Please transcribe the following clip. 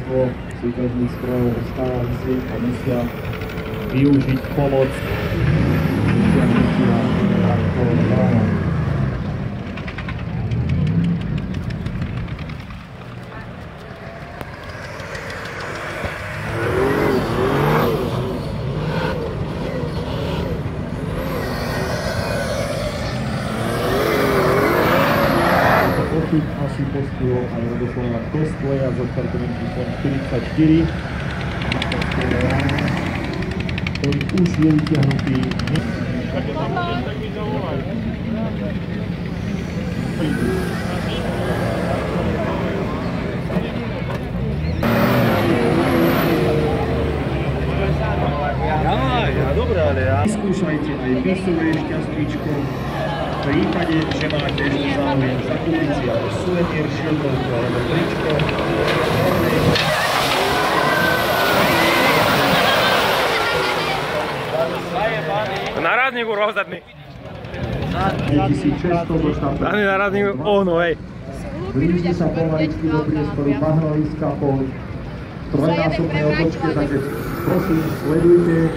Množstvo súťažných strojov stáva si a musia využiť pomoc súťažníka traktor Lano. Asi postihol aj Radoslava Kostleja za startovým číslom 44, ktorý už je vyťahnutý. Ja, dobré, ale ja. Vyskúšajte aj vy svoje šťastníčko. V prípade, že máte ešte záujem zakúpiť si ako suvenír, šiltovku alebo tričko, Naradníku rozhodný. 2600 do štartu. Dani naradníku, no hej. Blíži sa pomaličky do priestoru bahnoviska po trojnásobnej otočke, takže prosím, sledujte.